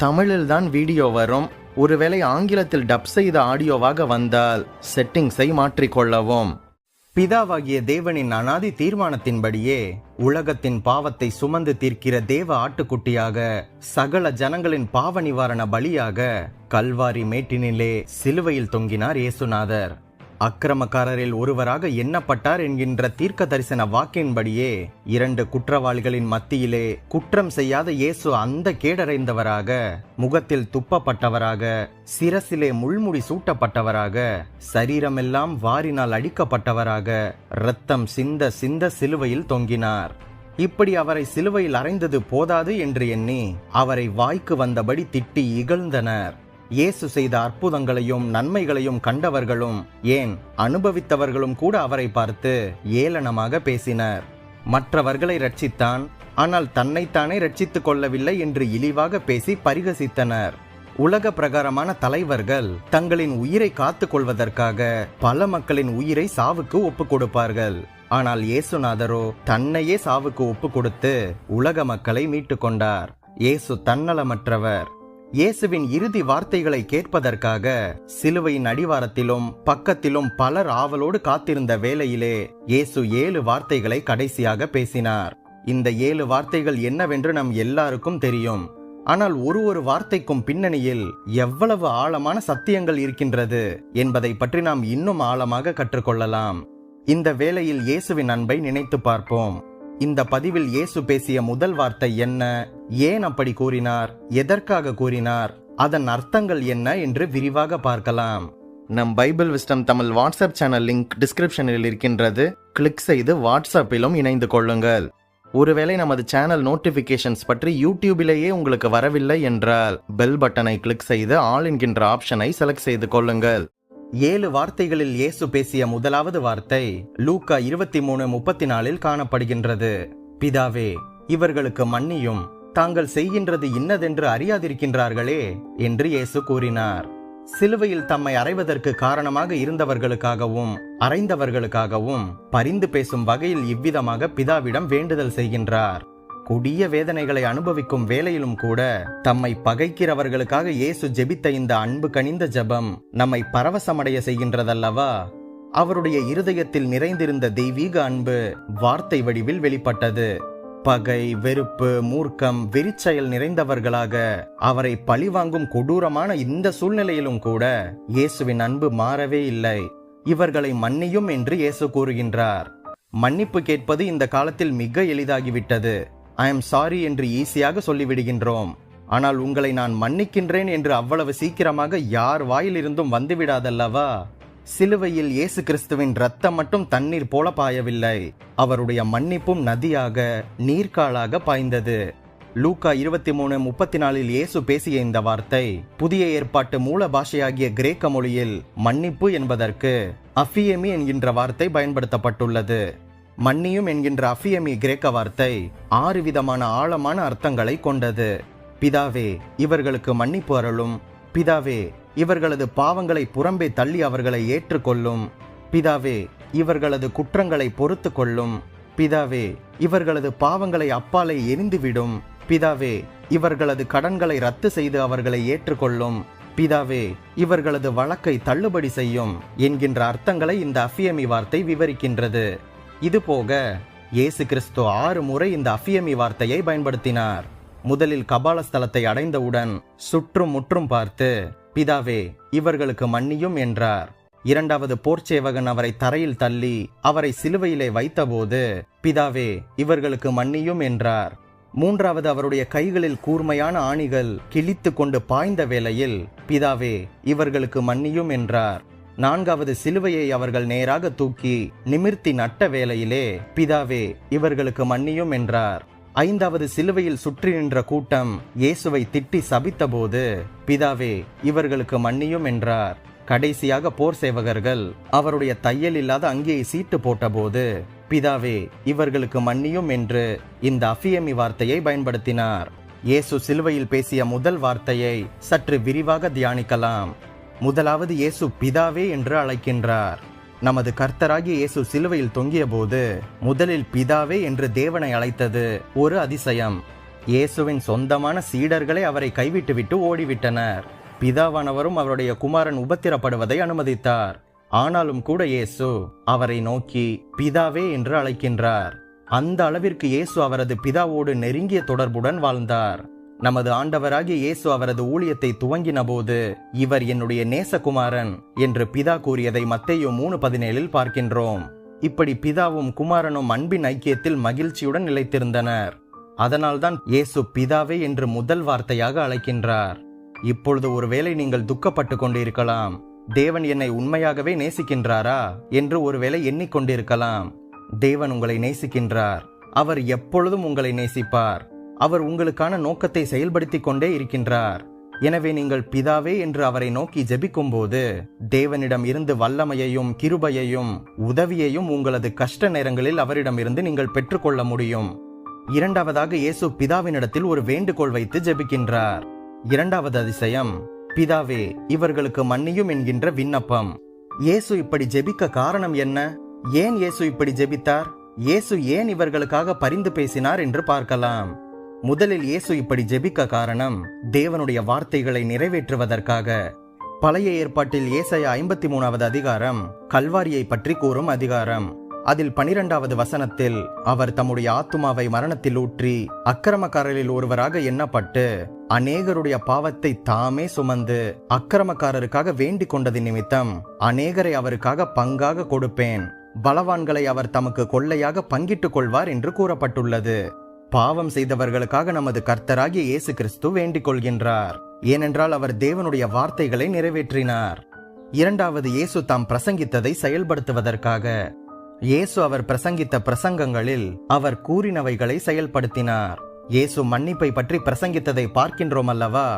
தமிழில்தான் வீடியோ வரும். ஒருவேளை ஆங்கிலத்தில் டப் செய்த ஆடியோவாக வந்தால் செட்டிங்ஸை மாற்றிக்கொள்ளவும். பிதாவாகிய தேவனின் அனாதி தீர்மானத்தின்படியே உலகத்தின் பாவத்தை சுமந்து தீர்க்கிற தேவ ஆட்டுக்குட்டியாக சகல ஜனங்களின் பாவ நிவாரண பலியாக கல்வாரி மேட்டினிலே சிலுவையில் தொங்கினார் இயேசுநாதர். அக்கிரமக்காரரில் ஒருவராக எண்ணப்பட்டார் என்கின்ற தீர்க்க தரிசன வாக்கின்படியே 2 குற்றவாளிகளின் மத்தியிலே குற்றம் செய்யாத இயேசு அந்த கேடறைந்தவராக, முகத்தில் துப்பப்பட்டவராக, சிரசிலே முள்முடி சூட்டப்பட்டவராக, சரீரமெல்லாம் வாரினால் அடிக்கப்பட்டவராக, இரத்தம் சிந்த சிந்த சிலுவையில் தொங்கினார். இப்படி அவரை சிலுவையில் அறைந்தது போதாது என்று எண்ணி அவரை வாய்க்கு வந்தபடி திட்டி இகழ்ந்தனர். இயேசு செய்த அற்புதங்களையும் நன்மைகளையும் கண்டவர்களும் ஏன் அனுபவித்தவர்களும் கூட அவரை பார்த்து ஏளனமாக பேசினர். மற்றவர்களை ரட்சித்தான், ஆனால் தன்னைத்தானே ரட்சித்துக் கொள்ளவில்லை என்று இழிவாக பேசி பரிகசித்தனர். உலக பிரகாரமான தலைவர்கள் தங்களின் உயிரை காத்துக் கொள்வதற்காக பல மக்களின் உயிரை சாவுக்கு ஒப்பு கொடுப்பார்கள். ஆனால் இயேசுநாதரோ தன்னையே சாவுக்கு ஒப்பு கொடுத்து உலக மக்களை மீட்டு கொண்டார். இயேசு தன்னலமற்றவர். இயேசுவின் இறுதி வார்த்தைகளை கேட்பதற்காக சிலுவையின் அடிவாரத்திலும் பக்கத்திலும் பலர் ஆவலோடு காத்திருந்த வேளையிலே இயேசு 7 வார்த்தைகளை கடைசியாக பேசினார். இந்த 7 வார்த்தைகள் என்னவென்று நம் எல்லாருக்கும் தெரியும். ஆனால் ஒரு வார்த்தைக்கும் பின்னணியில் எவ்வளவு ஆழமான சத்தியங்கள் இருக்கின்றது என்பதை பற்றி நாம் இன்னும் ஆழமாக கற்றுக்கொள்ளலாம். இந்த வேளையில் இயேசுவின் அன்பை நினைத்து பார்ப்போம். இந்த பதிவில் இயேசு பேசிய முதல் வார்த்தை என்ன, ஏன் அப்படி கூறினார், எதற்காக கூறினார், அதன் அர்த்தங்கள் என்ன என்று விரிவாக பார்க்கலாம். நம் Bible wisdom Tamil WhatsApp channel link டிஸ்கிரிப்ஷனில் இருக்கின்றது. கிளிக் செய்து வாட்ஸ்அப்பிலும் இணைந்து கொள்ளுங்கள். ஒருவேளை நமது சேனல் நோட்டிபிகேஷன்ஸ் பற்றி யூடியூபிலேயே உங்களுக்கு வரவில்லை என்றால் பெல் பட்டனை கிளிக் செய்து ஆல் என்கின்ற ஆப்ஷனை செலக்ட் செய்து கொள்ளுங்கள். 7 வார்த்தைகளில் இயேசு பேசிய முதலாவது வார்த்தை லூக்கா 23:34 காணப்படுகின்றது. பிதாவே, இவர்களுக்கு மன்னியும், தாங்கள் செய்கின்றது இன்னதென்று அறியாதிருக்கின்றார்களே என்று இயேசு கூறினார். சிலுவையில் தம்மை அறைவதற்கு காரணமாக இருந்தவர்களுக்காகவும் அறைந்தவர்களுக்காகவும் பரிந்து பேசும் வகையில் இவ்விதமாக பிதாவிடம் வேண்டுதல் செய்கின்றார். கொடிய வேதனைகளை அனுபவிக்கும் வேளையிலும் கூட தம்மை பகைக்கிறவர்களுக்காக இயேசு ஜெபித்த இந்த அன்பு கனிந்த ஜெபம் நம்மை பரவசமடைய செய்கின்றதல்லவா? அவருடைய இருதயத்தில் நிறைந்திருந்த தெய்வீக அன்பு வார்த்தை வடிவில் வெளிப்பட்டது. பகை, வெறுப்பு, மூர்க்கம், வெறிச்செயல் நிறைந்தவர்களாக அவரை பழிவாங்கும் கொடூரமான இந்த சூழ்நிலையிலும் கூட இயேசுவின் அன்பு மாறவே இல்லை. இவர்களை மன்னியும் என்று இயேசு கூறுகின்றார். மன்னிப்பு கேட்பது இந்த காலத்தில் மிக எளிதாகிவிட்டது. ஐ எம் சாரி என்று ஈஸியாக சொல்லிவிடுகின்றோம். ஆனால் உங்களை நான் மன்னிக்கின்றேன் என்று அவ்வளவு சீக்கிரமாக யார் வாயிலிருந்தும் வந்துவிடாதல்லவா? சிலுவையில் இயேசு கிறிஸ்துவின் இரத்தம் மட்டும் தண்ணீர் போல பாயவில்லை. அவருடைய மன்னிப்பும் நதியாக, நீர்க்காலாக பாய்ந்தது. லூக்கா 23:34 இயேசு பேசிய இந்த வார்த்தை புதிய ஏற்பாட்டு மூல பாஷையாகிய கிரேக்க மொழியில் மன்னிப்பு என்பதற்கு அஃபியமி என்கின்ற வார்த்தை பயன்படுத்தப்பட்டுள்ளது. மன்னியும் என்கின்ற அஃபியமி கிரேக்க வார்த்தை 6 விதமான ஆழமான அர்த்தங்களை கொண்டது. பிதாவே, இவர்களுக்கு மன்னிப்பு அருளும். பிதாவே, இவர்களது பாவங்களை புறம்பே தள்ளி அவர்களை ஏற்றுக்கொள்ளும். பிதாவே, இவர்களது குற்றங்களை பொறுத்து கொள்ளும். பிதாவே, இவர்களது பாவங்களை அப்பாலை எரிந்துவிடும். பிதாவே, இவர்களது கடன்களை ரத்து செய்து அவர்களை ஏற்றுக்கொள்ளும். பிதாவே, இவர்களது வழக்கை தள்ளுபடி செய்யும் என்கின்ற அர்த்தங்களை இந்த அஃபியமி வார்த்தை விவரிக்கின்றது. இதுபோக இயேசு கிறிஸ்து 6 முறை இந்த அஃபியமி வார்த்தையை பயன்படுத்தினார். முதலில் கபால ஸ்தலத்தை அடைந்தவுடன் சுற்றும் முற்றும் பார்த்து பிதாவே, இவர்களுக்கு மன்னியும் என்றார். 2வது போர்ச்சேவகன் அவரை தரையில் தள்ளி அவரை சிலுவையிலே வைத்தபோது பிதாவே, இவர்களுக்கு மன்னியும் என்றார். 3வது அவருடைய கைகளில் கூர்மையான ஆணிகள் கிழித்து கொண்டு பாய்ந்த வேளையில் பிதாவே, இவர்களுக்கு மன்னியும் என்றார். 4வது சிலுவையை அவர்கள் நேராக தூக்கி நிமிர்த்தி நட்ட வேளையிலே பிதாவே, இவர்களுக்கு மன்னியும் என்றார். 5வது சிலுவையில் சுற்றி நின்ற கூட்டம் இயேசுவை திட்டி சபித்தபோது பிதாவே, இவர்களுக்கு மன்னியும் என்றார். கடைசியாக போர் சேவகர்கள் அவருடைய தையல் இல்லாத அங்கேயே சீட்டு போட்டபோது பிதாவே, இவர்களுக்கு மன்னியும் என்று இந்த அஃபியமி வார்த்தையை பயன்படுத்தினார். இயேசு சிலுவையில் பேசிய முதல் வார்த்தையை சற்று விரிவாக தியானிக்கலாம். முதலாவது இயேசு பிதாவே என்று அழைக்கின்றார். நமது கர்த்தராகிய இயேசு சிலுவையில் தொங்கிய போது முதலில் பிதாவே என்று தேவனை அழைத்தது ஒரு அதிசயம். இயேசுவின் சொந்தமான சீடர்களே அவரை கைவிட்டுவிட்டு ஓடிவிட்டனர். பிதாவானவரும் அவருடைய குமாரன் உபத்திரப்படுவதை அனுமதித்தார். ஆனாலும் கூட இயேசு அவரை நோக்கி பிதாவே என்று அழைக்கின்றார். அந்த அளவிற்கு இயேசு அவரது பிதாவோடு நெருங்கிய தொடர்புடன் வாழ்ந்தார். நமது ஆண்டவராகிய இயேசு அவரது ஊழியத்தை துவங்கின போது இவர் என்னுடைய நேசகுமாரன் என்று பிதா கூறியதை மத்தேயு 3:17 பார்க்கின்றோம். இப்படி பிதாவும் குமாரனும் அன்பின் ஐக்கியத்தில் மகிழ்ச்சியுடன் நிலைத்திருந்தனர். அதனால்தான் இயேசு பிதாவே என்று முதல் வார்த்தையாக அழைக்கின்றார். இப்பொழுது ஒருவேளை நீங்கள் துக்கப்பட்டு கொண்டிருக்கலாம். தேவன் என்னை உண்மையாகவே நேசிக்கின்றாரா என்று ஒருவேளை எண்ணிக்கொண்டிருக்கலாம். தேவன் உங்களை நேசிக்கின்றார். அவர் எப்பொழுதும் உங்களை நேசிப்பார். அவர் உங்களுக்கான நோக்கத்தை செயல்படுத்தி கொண்டே இருக்கின்றார். எனவே நீங்கள் பிதாவே என்று அவரை நோக்கி ஜெபிக்கும் போது தேவனிடம் இருந்து வல்லமையையும் கிருபையையும் உதவியையும் உங்களது கஷ்ட நேரங்களில் அவரிடமிருந்து நீங்கள் பெற்றுக்கொள்ள முடியும். இரண்டாவதாக இயேசு பிதாவினிடத்தில் ஒரு வேண்டுகோள் வைத்து ஜெபிக்கின்றார். இரண்டாவது அதிசயம், பிதாவே இவர்களுக்கு மன்னியும் என்கின்ற விண்ணப்பம். இயேசு இப்படி ஜெபிக்க காரணம் என்ன? ஏன் இயேசு இப்படி ஜெபித்தார்? இயேசு ஏன் இவர்களுக்காக பரிந்து பேசினார் என்று பார்க்கலாம். முதலில் இயேசு இப்படி ஜெபிக்க காரணம் தேவனுடைய வார்த்தைகளை நிறைவேற்றுவதற்காக. பழைய ஏற்பாட்டில் ஏசாயா 53வது அதிகாரம் கல்வாரியை பற்றி கூறும் அதிகாரம். அதில் 12வது வசனத்தில் அவர் தம்முடைய ஆத்துமாவை மரணத்தில் ஊற்றி அக்கிரமக்காரரில் ஒருவராக எண்ணப்பட்டு அநேகருடைய பாவத்தை தாமே சுமந்து அக்கிரமக்காரருக்காக வேண்டிக் கொண்டது நிமித்தம் அநேகரை அவருக்காக பங்காக கொடுப்பேன், பலவான்களை அவர் தமக்கு கொள்ளையாக பங்கிட்டுக் கொள்வார் என்று கூறப்பட்டுள்ளது. பாவம் செய்தவர்களுக்காக நமது கர்த்தராகிய இயேசு கிறிஸ்து வேண்டிக் கொள்கின்றார். ஏனென்றால் அவர் தேவனுடைய வார்த்தைகளை நிறைவேற்றினார். இரண்டாவது, இயேசு தாம் பிரசங்கித்ததை செயல்படுத்துவதற்காக. இயேசு அவர் பிரசங்கித்த பிரசங்கங்களில் அவர் கூறினவைகளை செயல்படுத்தினார். இயேசு மன்னிப்பை பற்றி பிரசங்கித்ததை பார்க்கின்றோம் அல்லவா?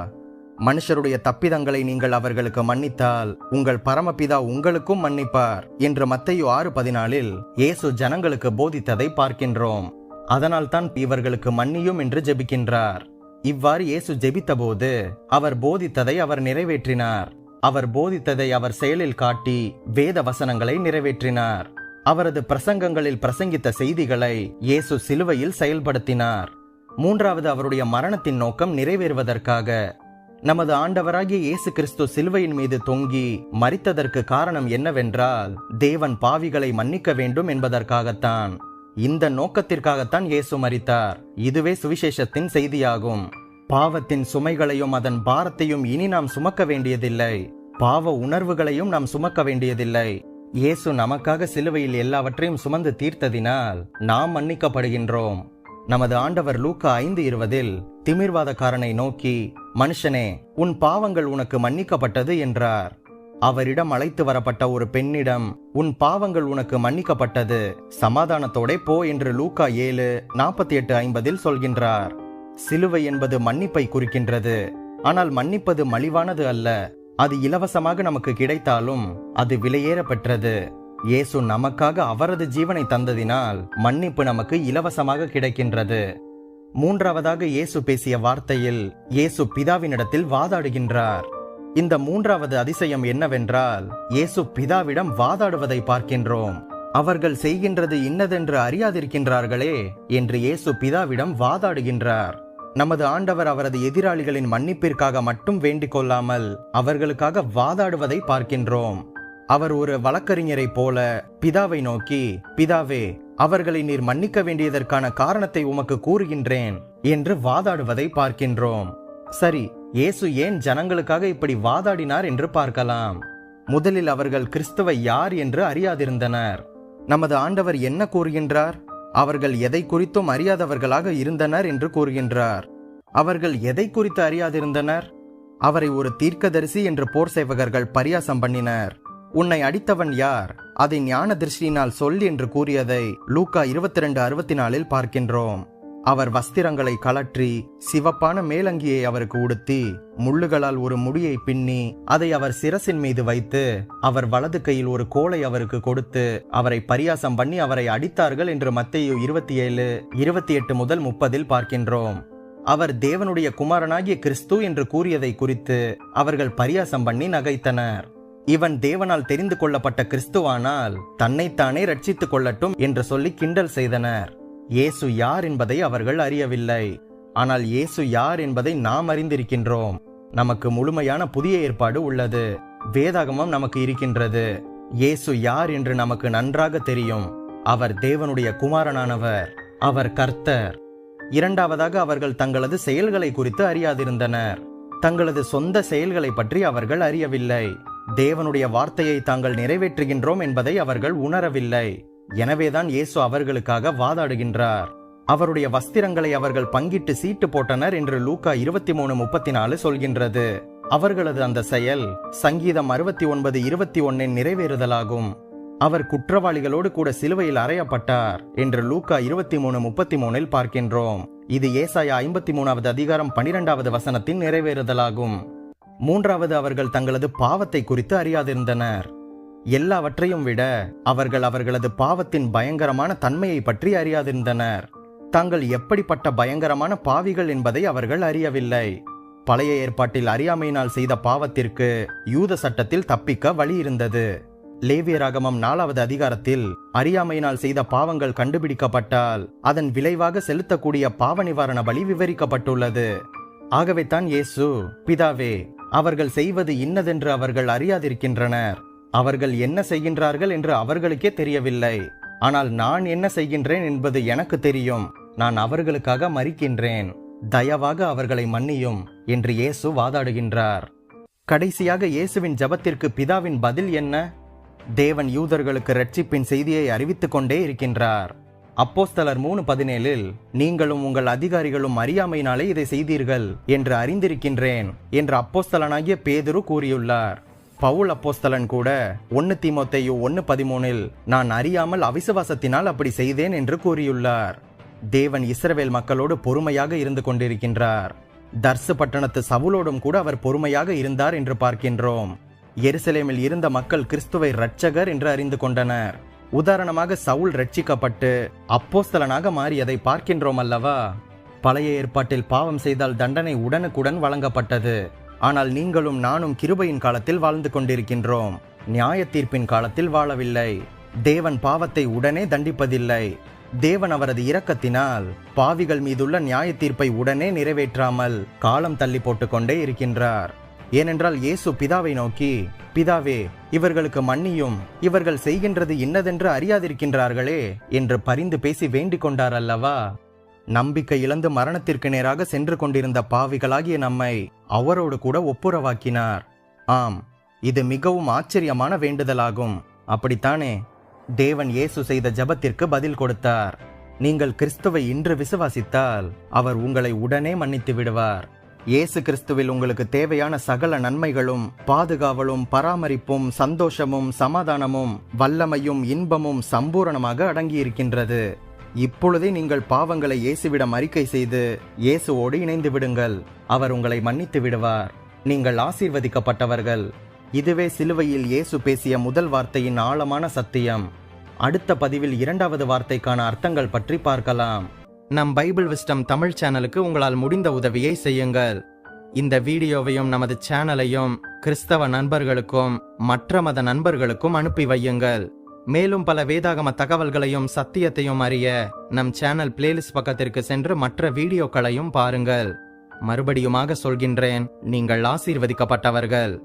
மனுஷருடைய தப்பிதங்களை நீங்கள் அவர்களுக்கு மன்னித்தால் உங்கள் பரமபிதா உங்களுக்கும் மன்னிப்பார் என்று மத்தேயு 6:14 இயேசு ஜனங்களுக்கு போதித்ததை பார்க்கின்றோம். அதனால்தான் இவர்களுக்கு மன்னியும் என்று ஜெபிக்கின்றார். இவ்வாறு இயேசு ஜெபித்த போது அவர் போதித்ததை அவர் நிறைவேற்றினார். அவர் போதித்ததை அவர் செயலில் காட்டி வேத வசனங்களை நிறைவேற்றினார். அவரது பிரசங்கங்களில் பிரசங்கித்த செய்திகளை இயேசு சிலுவையில் செயல்படுத்தினார். மூன்றாவது, அவருடைய மரணத்தின் நோக்கம் நிறைவேறுவதற்காக. நமது ஆண்டவராகிய இயேசு கிறிஸ்து சிலுவையின் மீது தொங்கி மரித்ததற்கு காரணம் என்னவென்றால் தேவன் பாவிகளை மன்னிக்க வேண்டும் என்பதற்காகத்தான். இந்த நோக்கத்திற்காகத்தான் இயேசு மரித்தார். இதுவே சுவிசேஷத்தின் செய்தியாகும். பாவத்தின் சுமைகளையும் அதன் பாரத்தையும் இனி நாம் சுமக்க வேண்டியதில்லை. பாவ உணர்வுகளையும் நாம் சுமக்க வேண்டியதில்லை. இயேசு நமக்காக சிலுவையில் எல்லாவற்றையும் சுமந்து தீர்த்ததினால் நாம் மன்னிக்கப்படுகின்றோம். நமது ஆண்டவர் லூக்கா 5:20 திமிர்வாதக்காரனை நோக்கி, மனுஷனே, உன் பாவங்கள் உனக்கு மன்னிக்கப்பட்டது என்றார். அவரிடம் அழைத்து வரப்பட்ட ஒரு பெண்ணிடம், உன் பாவங்கள் உனக்கு மன்னிக்கப்பட்டது, சமாதானத்தோட போ என்று லூக்கா 7:48-50 சொல்கின்றார். சிலுவை என்பது மன்னிப்பை குறிக்கின்றது. ஆனால் மன்னிப்பது மலிவானது அல்ல. அது இலவசமாக நமக்கு கிடைத்தாலும் அது விலையேற பெற்றது. இயேசு நமக்காக அவரது ஜீவனை தந்ததினால் மன்னிப்பு நமக்கு இலவசமாக கிடைக்கின்றது. மூன்றாவதாக இயேசு பேசிய வார்த்தையில் இயேசு பிதாவினிடத்தில் வாதாடுகின்றார். இந்த மூன்றாவது அதிசயம் என்னவென்றால் இயேசு பிதாவிடம் வாதாடுவதை பார்க்கின்றோம். அவர்கள் செய்கின்றது இன்னதென்று அறியாதிருக்கின்றார்களே என்று இயேசு பிதாவிடம் வாதாடுகின்றார். நமது ஆண்டவர் அவரது எதிராளிகளின் மன்னிப்பிற்காக மட்டும் வேண்டிக் கொள்ளாமல் அவர்களுக்காக வாதாடுவதை பார்க்கின்றோம். அவர் ஒரு வழக்கறிஞரை போல பிதாவை நோக்கி, பிதாவே, அவர்களை நீர் மன்னிக்க வேண்டியதற்கான காரணத்தை உமக்கு கூறுகின்றேன் என்று வாதாடுவதை பார்க்கின்றோம். சரி, இயேசு ஏன் ஜனங்களுக்காக இப்படி வாதாடினார் என்று பார்க்கலாம். முதலில் அவர்கள் கிறிஸ்துவை யார் என்று அறியாதிருந்தனர். நமது ஆண்டவர் என்ன கூறுகின்றார்? அவர்கள் எதை குறித்தும் அறியாதவர்களாக இருந்தனர் என்று கூறுகின்றார். அவர்கள் எதை குறித்து அறியாதிருந்தனர்? அவரை ஒரு தீர்க்கதரிசி என்று போர் சேவகர்கள் பரியாசம் பண்ணினர். உன்னை அடித்தவன் யார்? அதை ஞான திருஷ்டியினால் சொல் என்று கூறியதை லூக்கா 22:64 பார்க்கின்றோம். அவர் வஸ்திரங்களை கலற்றி சிவப்பான மேலங்கியை அவருக்கு உடுத்தி முள்ளுகளால் ஒரு முடியை பின்னி அதை அவர் சிரசின் மீது வைத்து அவர் வலது கையில் ஒரு கோலை அவருக்கு கொடுத்து அவரை பரியாசம் பண்ணி அவரை அடித்தார்கள் என்று மத்தேயு 27:28-30 பார்க்கின்றோம். அவர் தேவனுடைய குமாரனாகிய கிறிஸ்து என்று கூறியதை குறித்து அவர்கள் பரியாசம் பண்ணி நகைத்தனர். இவன் தேவனால் தெரிந்து கொள்ளப்பட்ட கிறிஸ்துவானால் தன்னைத்தானே ரட்சித்துக் கொள்ளட்டும் என்று சொல்லி கிண்டல் செய்தனர். இயேசு யார் என்பதை அவர்கள் அறியவில்லை. ஆனால் இயேசு யார் என்பதை நாம் அறிந்திருக்கின்றோம். நமக்கு முழுமையான புதிய ஏற்பாடு உள்ளது. வேதாகமம் நமக்கு இருக்கின்றது. இயேசு யார் என்று நமக்கு நன்றாக தெரியும். அவர் தேவனுடைய குமாரனானவர். அவர் கர்த்தர். இரண்டாவதாக, அவர்கள் தங்களது செயல்களை குறித்து அறியாதிருந்தனர். தங்களது சொந்த செயல்களை பற்றி அவர்கள் அறியவில்லை. தேவனுடைய வார்த்தையை தாங்கள் நிறைவேற்றுகின்றோம் என்பதை அவர்கள் உணரவில்லை. எனவேதான் இயேசு அவர்களுக்காக வாதாடுகின்றார். அவருடைய வஸ்திரங்களை அவர்கள் பங்கிட்டு சீட்டு போட்டனர் என்று லூக்கா 23:34 சொல்கின்றது. அவர்களது அந்த செயல் சங்கீதம் 69:21 நிறைவேறுதலாகும். அவர் குற்றவாளிகளோடு கூட சிலுவையில் அறையப்பட்டார் என்று லூக்கா 23:33 பார்க்கின்றோம். இது ஏசாயா 53வது அதிகாரம் 12வது வசனத்தின் நிறைவேறுதலாகும். மூன்றாவது, அவர்கள் தங்களது பாவத்தை குறித்து அறியாதிருந்தனர். எல்லாவற்றையும் விட அவர்கள் அவர்களது பாவத்தின் பயங்கரமான தன்மையை பற்றி அறியாதிருந்தனர். தாங்கள் எப்படிப்பட்ட பயங்கரமான பாவிகள் என்பதை அவர்கள் அறியவில்லை. பழைய ஏற்பாட்டில் அறியாமையினால் செய்த பாவத்திற்கு யூத சட்டத்தில் தப்பிக்க வழி இருந்தது. லேவியராகமம் 4வது அதிகாரத்தில் அறியாமையினால் செய்த பாவங்கள் கண்டுபிடிக்கப்பட்டால் அதன் விளைவாக செலுத்தக்கூடிய பாவ நிவாரண பலி விவரிக்கப்பட்டுள்ளது. ஆகவே தான் இயேசு, பிதாவே, அவர்கள் செய்வது இன்னதென்று அவர்கள் அறியாதிருக்கின்றனர். அவர்கள் என்ன செய்கின்றார்கள் என்று அவர்களுக்கே தெரியவில்லை. ஆனால் நான் என்ன செய்கின்றேன் என்பது எனக்கு தெரியும். நான் அவர்களுக்காக மரிக்கின்றேன். தயவாக அவர்களை மன்னியும் என்று இயேசு வாதாடுகின்றார். கடைசியாக இயேசுவின் ஜெபத்திற்கு பிதாவின் பதில் என்ன? தேவன் யூதர்களுக்கு இரட்சிப்பின் செய்தியை அறிவித்துக் கொண்டே இருக்கின்றார். அப்போஸ்தலர் 3:17 நீங்களும் உங்கள் அதிகாரிகளும் அறியாமையினாலே இதை செய்தீர்கள் என்று அறிந்திருக்கின்றேன் என்று அப்போஸ்தலனாகிய பேதுரு கூறியுள்ளார். பவுல் அப்போஸ்தலன் கூட 1 தீமோத்தேயு 1:13 நான் அறியாமல் அவிசுவாசத்தினால் அப்படி செய்தேன் என்று கூறியுள்ளார். தேவன் இஸ்ரவேல் மக்களோடு பொறுமையாக இருந்து கொண்டிருக்கின்றார். தர்சு பட்டணத்து சவுலோடும் கூட அவர் பொறுமையாக இருந்தார் என்று பார்க்கின்றோம். எருசலேமில் இருந்த மக்கள் கிறிஸ்துவை இரட்சகர் என்று அறிந்து கொண்டனர். உதாரணமாக, சவுல் ரட்சிக்கப்பட்டு அப்போஸ்தலனாக மாறியதை பார்க்கின்றோம் அல்லவா? பழைய ஏற்பாட்டில் பாவம் செய்தால் தண்டனை உடனுக்குடன் வழங்கப்பட்டது. ஆனால் நீங்களும் நானும் கிருபையின் காலத்தில் வாழ்ந்து கொண்டிருக்கின்றோம். நியாய தீர்ப்பின் காலத்தில் வாழவில்லை. தேவன் பாவத்தை உடனே தண்டிப்பதில்லை. தேவன் அவரது இரக்கத்தினால் பாவிகள் மீதுள்ள நியாய தீர்ப்பை உடனே நிறைவேற்றாமல் காலம் தள்ளி போட்டுக்கொண்டே இருக்கின்றார். ஏனென்றால் இயேசு பிதாவை நோக்கி, பிதாவே, இவர்களுக்கு மன்னியும், இவர்கள் செய்கின்றது இன்னதென்று அறியாதிருக்கின்றார்களே என்று பரிந்து பேசி வேண்டிக் கொண்டார் அல்லவா? நம்பிக்கை இழந்து மரணத்திற்கு நேராக சென்று கொண்டிருந்த பாவிகளாகிய நம்மை அவரோடு கூட ஒப்புரவாக்கினார். ஆம், இது மிகவும் ஆச்சரியமான வேண்டுதலாகும். அப்படித்தானே? தேவன் இயேசு செய்த ஜெபத்திற்கு பதில் கொடுத்தார். நீங்கள் கிறிஸ்துவை இன்று விசுவாசித்தால் அவர் உங்களை உடனே மன்னித்து விடுவார். இயேசு கிறிஸ்துவில் உங்களுக்கு தேவையான சகல நன்மைகளும் பாதுகாவலும் பராமரிப்பும் சந்தோஷமும் சமாதானமும் வல்லமையும் இன்பமும் சம்பூரணமாக அடங்கியிருக்கின்றது. இப்பொழுதே நீங்கள் பாவங்களை இயேசுவிடம் அறிக்கை செய்து இயேசுவோடு இணைந்து விடுங்கள். அவர் உங்களை மன்னித்து விடுவார். நீங்கள் ஆசீர்வதிக்கப்பட்டவர்கள். இதுவே சிலுவையில் இயேசு பேசிய முதல் வார்த்தையின் ஆழமான சத்தியம். அடுத்த பதிவில் 2வது வார்த்தைக்கான அர்த்தங்கள் பற்றி பார்க்கலாம். நம் பைபிள் விஸ்டம் தமிழ் சேனலுக்கு உங்களால் முடிந்த உதவியை செய்யுங்கள். இந்த வீடியோவையும் நமது சேனலையும் கிறிஸ்தவ நண்பர்களுக்கும் மற்ற மத நண்பர்களுக்கும் அனுப்பி வையுங்கள். மேலும் பல வேதாகம தகவல்களையும் சத்தியத்தையும் அறிய நம் சேனல் பிளேலிஸ்ட் பக்கத்திற்கு சென்று மற்ற வீடியோக்களையும் பாருங்கள். மறுபடியுமாக சொல்கின்றேன், நீங்கள் ஆசீர்வதிக்கப்பட்டவர்கள்.